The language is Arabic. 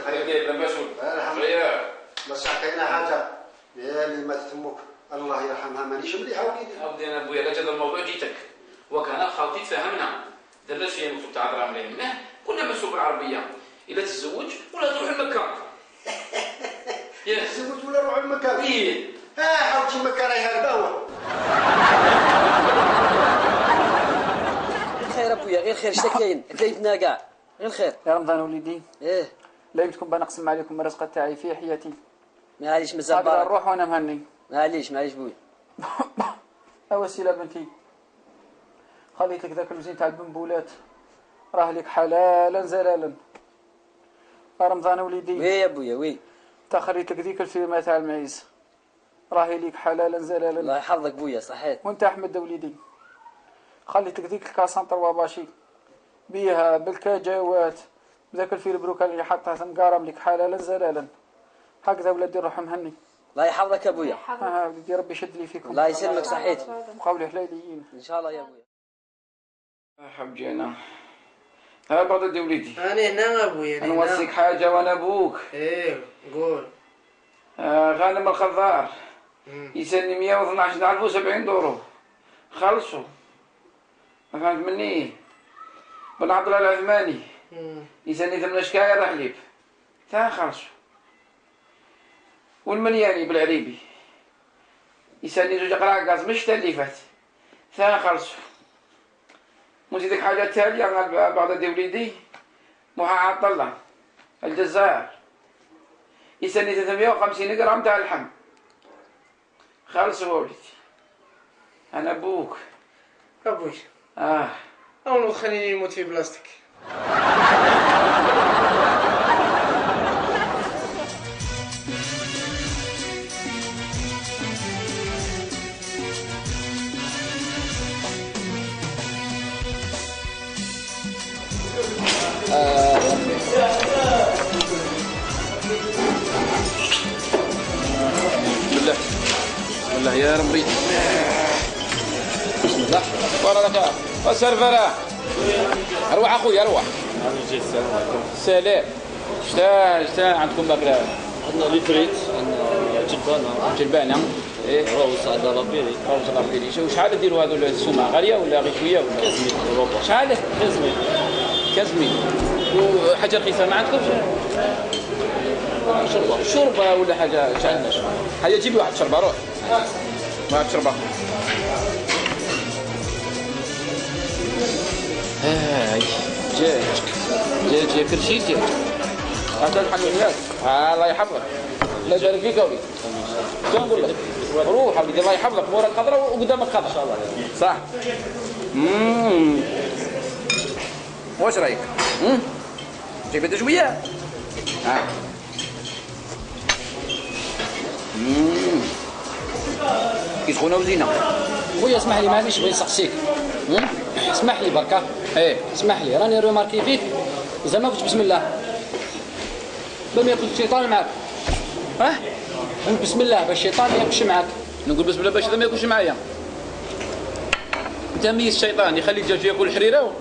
خير كيف لاباس الحمد لله بس كاينه حاجه يا اللي ماتت امك الله يرحمها مانيش مليحه وكيدير اودي انا بويا لا هذا الموضوع جيتك وكان خاوتي تفاهمنا درنا شي مكتوب تاع هضره مليح كنا مسوق العربيه الا تتزوج ولا تروح لمكه يا تزوج ولا نروح لمكه ايه حاولتي مكه راهي هرباوه خير ابويا غير خير شتا كاين كيفنا كاع غير خير يا رمضان وليدي ايه لا يمكنكم بنقسم عليكم الرزق تاعي في حياتي معليش مازال هكذا بارك نروح وانا مهني معليش بويا وسيله بنتي خليت لك ذاك الوزين تاع البنبولات راه لك حلالا زلالا يا رمضان وليدي وي يا بويا وي تا خليت لك ذيك الفيرمه تاع المعيز راهي ليك حلالا زلالا الله يحفظك بويا صحيت وانت احمد وليدي خليت لك ذيك الكاسان طرواباشي بيها بالكاجوات ذاك الفيل بروكال اللي حطها تنقارم لك حلالا زلالا هكذا ولادي روح مهني الله يحفظك يا بويا وليدي ربي يشد لي فيكم الله يسلمك صحيت وقولي حلاليين ان شاء الله يا بويا حبجي انا ها بغداد يا وليدي أنا هنا أبويا انا نوصيك حاجه وانا ابوك إيه قول غانم الخضار يسني 112,070 دورو خلصوا ما فهمت مني بن عبد الله العثماني يسني 8 شكاير حليب تا خلصوا والملياني بالعريبي يسني 2 قراقاص مش اللي فات تا خلصوا ونزيدك حاجه تاليه بعد دي وليدي محا عبد الله الجزائر يسني 350 غرام تاع اللحم خلصوا وليدي انا ابوك أبوي اه أول خليني يموت في بلاستيك بسم الله يا ربي بسم الله بارك لك السرفره اروح اخويا اروح سلام شتا عندكم ماكله عندنا ليفريت عندنا جلبانه ايه روز عندنا لابيري روز لابيري شحال ديروا هذو السومه غاليه ولا غير شويه ولا 15 اوروبا شحال 15 وحاجه رخيصه ما عندكمش شربه ولا حاجه شحال حاجه جيبي واحد شربه روح واحد شربه هاي جاي كل شيء جاي هذا الحلويات الله يحفظك لا جاري فيك ولي شنو نقول لك روح وليدي الله يحفظك موراك خضراء وقدامك خضراء ان شاء الله صح واش رايك جايب هذا شويه كي سخونه وزينه خويا اسمح لي معليش بغيت نسقسيك اسمح لي بركه ايه اسمح لي راني روماركي فيك زعما قلت بسم الله بما ياكل الشيطان معاك قول بسم الله باش الشيطان ما ياكلش معاك نقول بسم الله باش ما ياكلش معايا انت ميز الشيطان يخلي الدجاج ياكل الحريره